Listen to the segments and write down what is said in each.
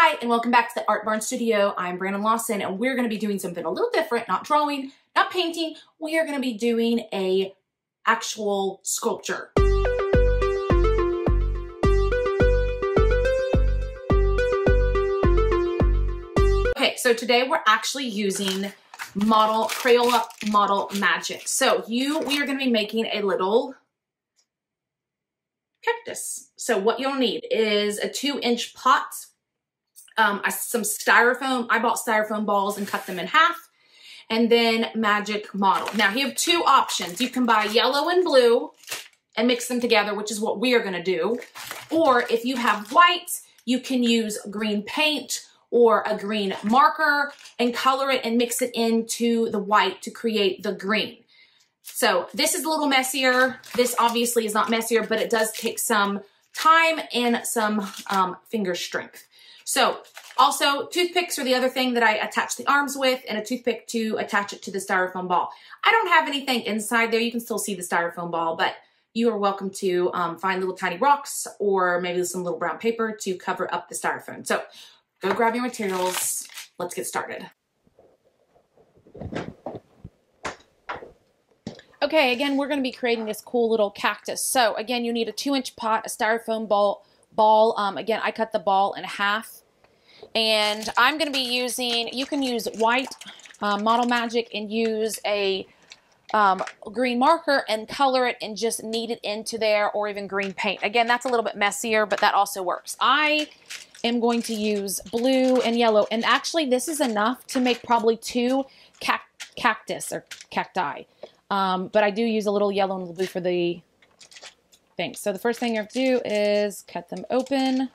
Hi, and welcome back to the Art Barn Studio. I'm Brannan Lawson, and we're going to be doing something a little different, not drawing, not painting. We are going to be doing a actual sculpture. Okay, so today we're actually using Crayola Model Magic. So we are going to be making a little cactus. So what you'll need is a 2-inch pot, some styrofoam. I bought styrofoam balls and cut them in half, and then Magic Model. Now you have two options. You can buy yellow and blue and mix them together, which is what we are gonna do. Or if you have white, you can use green paint or a green marker and color it and mix it into the white to create the green. So this is a little messier. This obviously is not messier, but it does take some time and some finger strength. So also toothpicks are the other thing that I attach the arms with, and a toothpick to attach it to the styrofoam ball. I don't have anything inside there. You can still see the styrofoam ball, but you are welcome to find little tiny rocks or maybe some little brown paper to cover up the styrofoam. So go grab your materials. Let's get started. Okay, again, we're going to be creating this cool little cactus. So again, you need a 2-inch pot, a styrofoam ball. Again, I cut the ball in half, and I'm going to be using, you can use white Model Magic and use a green marker and color it and just knead it into there, or even green paint. Again, that's a little bit messier, but that also works. I am going to use blue and yellow, and actually this is enough to make probably 2 cactus or cacti. But I do use a little yellow and blue for the things. So the first thing you have to do is cut them open.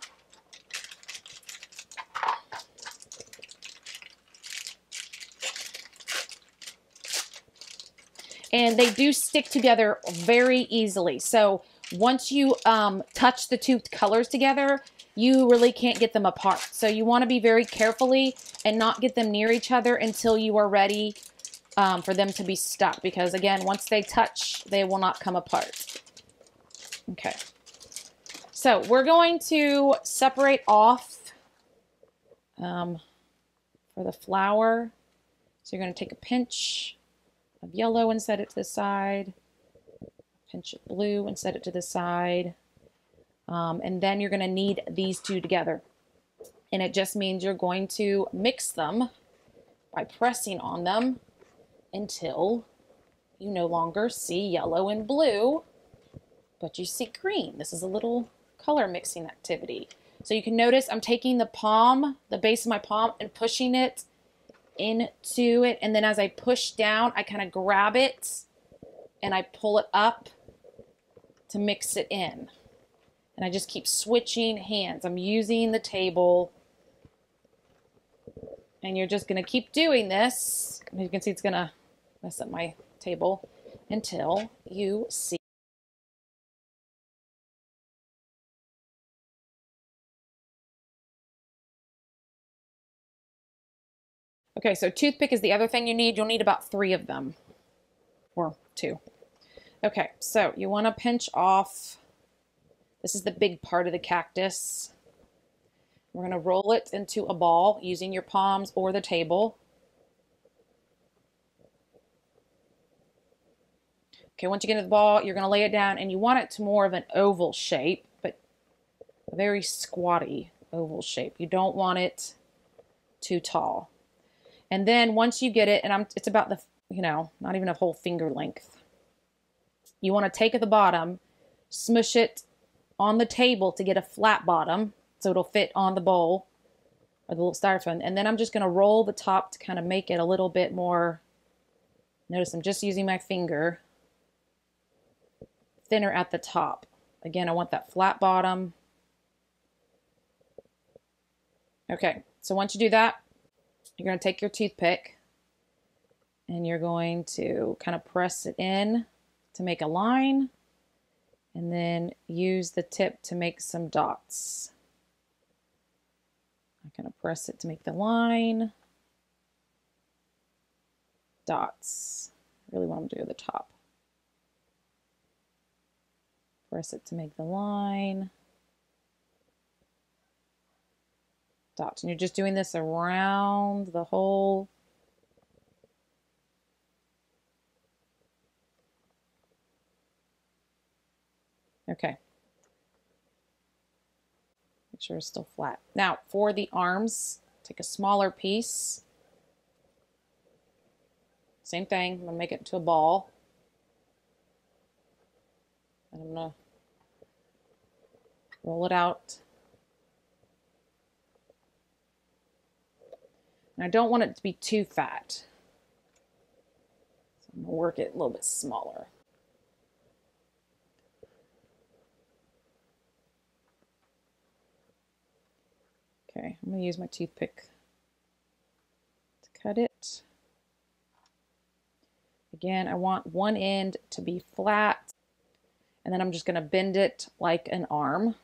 And they do stick together very easily. So once you touch the 2 colors together, you really can't get them apart. So you want to be very carefully and not get them near each other until you are ready for them to be stuck, because again, once they touch, they will not come apart. Okay, so we're going to separate off for the flower. So you're going to take a pinch of yellow and set it to the side, pinch of blue and set it to the side, and then you're going to knead these 2 together. And it just means you're going to mix them by pressing on them until you no longer see yellow and blue, but you see green. This is a little color mixing activity. So you can notice I'm taking the palm, the base of my palm, and pushing it into it. And then as I push down, I kind of grab it and I pull it up to mix it in. And I just keep switching hands. I'm using the table. And you're just going to keep doing this. As you can see, it's going to mess up my table until you see. Okay, so toothpick is the other thing you need. You'll need about 3 of them, or 2. Okay, so you want to pinch off. This is the big part of the cactus. We're going to roll it into a ball using your palms or the table. Okay, once you get into the ball, you're going to lay it down, and you want it to more of an oval shape, but a very squatty oval shape. You don't want it too tall. And then once you get it, and it's about the, not even a whole finger length. You want to take at the bottom, smush it on the table to get a flat bottom, so it'll fit on the bowl or the little styrofoam. And then I'm just going to roll the top to kind of make it a little bit more. Notice I'm just using my finger. Thinner at the top. Again, I want that flat bottom. Okay, so once you do that, you're going to take your toothpick and you're going to kind of press it in to make a line, and then use the tip to make some dots. I'm going to press it to make the line. Dots. I really want them to go to the top. Press it to make the line. dots. And you're just doing this around the whole. Okay. Make sure it's still flat. Now for the arms, take a smaller piece. Same thing, I'm gonna make it into a ball. And I'm gonna roll it out. And I don't want it to be too fat. So I'm gonna work it a little bit smaller. Okay, I'm gonna use my toothpick to cut it. Again, I want one end to be flat, and then I'm just gonna bend it like an arm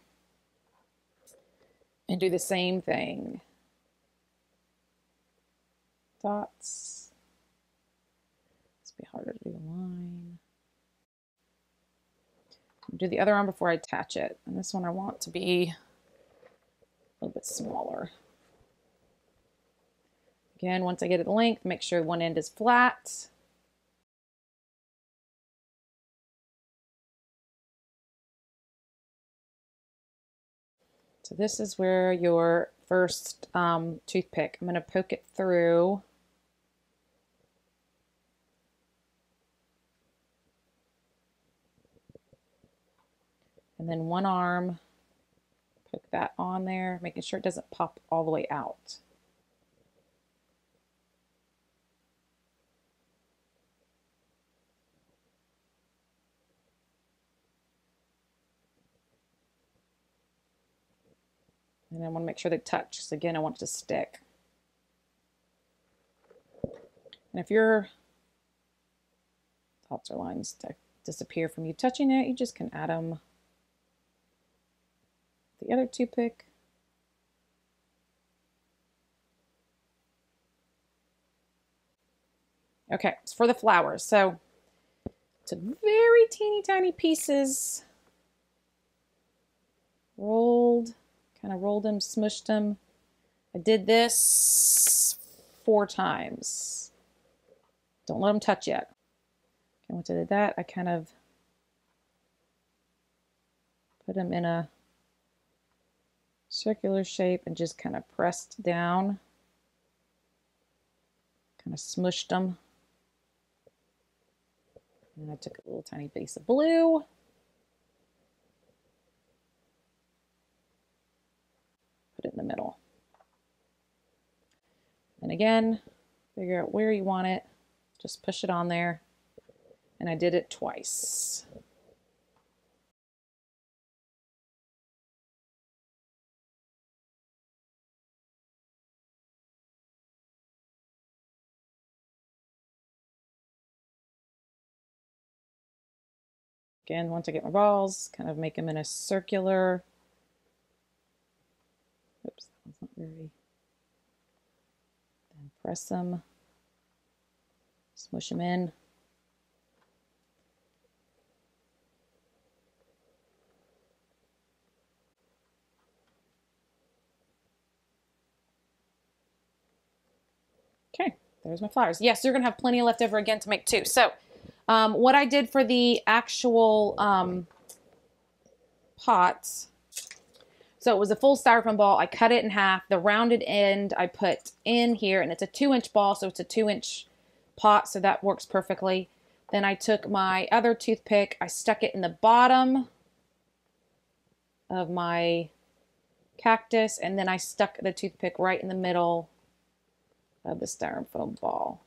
and do the same thing. Dots. It's be harder to do a line. Do the other arm before I attach it. And this one I want to be a little bit smaller. Again, once I get it the length, make sure one end is flat. So this is where your first toothpick, I'm going to poke it through. And then one arm, poke that on there, making sure it doesn't pop all the way out. And I want to make sure they touch, because again, I want it to stick. And if your dots or lines disappear from you touching it, you just can add them. The other toothpick. Okay, it's for the flowers. So took very teeny tiny pieces, kind of rolled them, smushed them. I did this 4 times. Don't let them touch yet. Okay, once I did that, I kind of put them in a circular shape and just kind of pressed down, kind of smushed them. And I took a little tiny piece of blue. Put it in the middle. And again, figure out where you want it. Just push it on there. And I did it twice. Again, once I get my balls, kind of make them in a circular. Oops, that one's not very. Then press them, smush them in. Okay, there's my flowers. Yes, you're gonna have plenty left over again to make 2. So what I did for the actual pots, so it was a full styrofoam ball. I cut it in half. The rounded end I put in here, and it's a 2-inch ball, so it's a 2-inch pot, so that works perfectly. Then I took my other toothpick, I stuck it in the bottom of my cactus, and then I stuck the toothpick right in the middle of the styrofoam ball.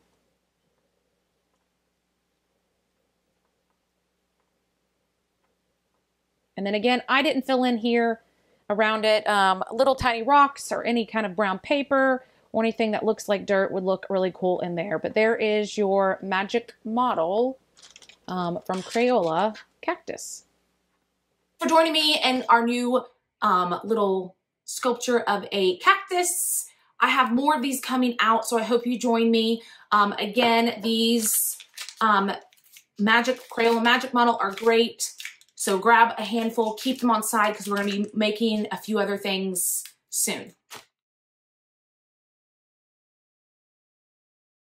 And then again, I didn't fill in here around it little tiny rocks or any kind of brown paper or anything that looks like dirt would look really cool in there. But there is your magic model from Crayola Cactus. For joining me in our new little sculpture of a cactus. I have more of these coming out, so I hope you join me. Again, these Crayola Magic model are great. So grab a handful, keep them on side because we're going to be making a few other things soon.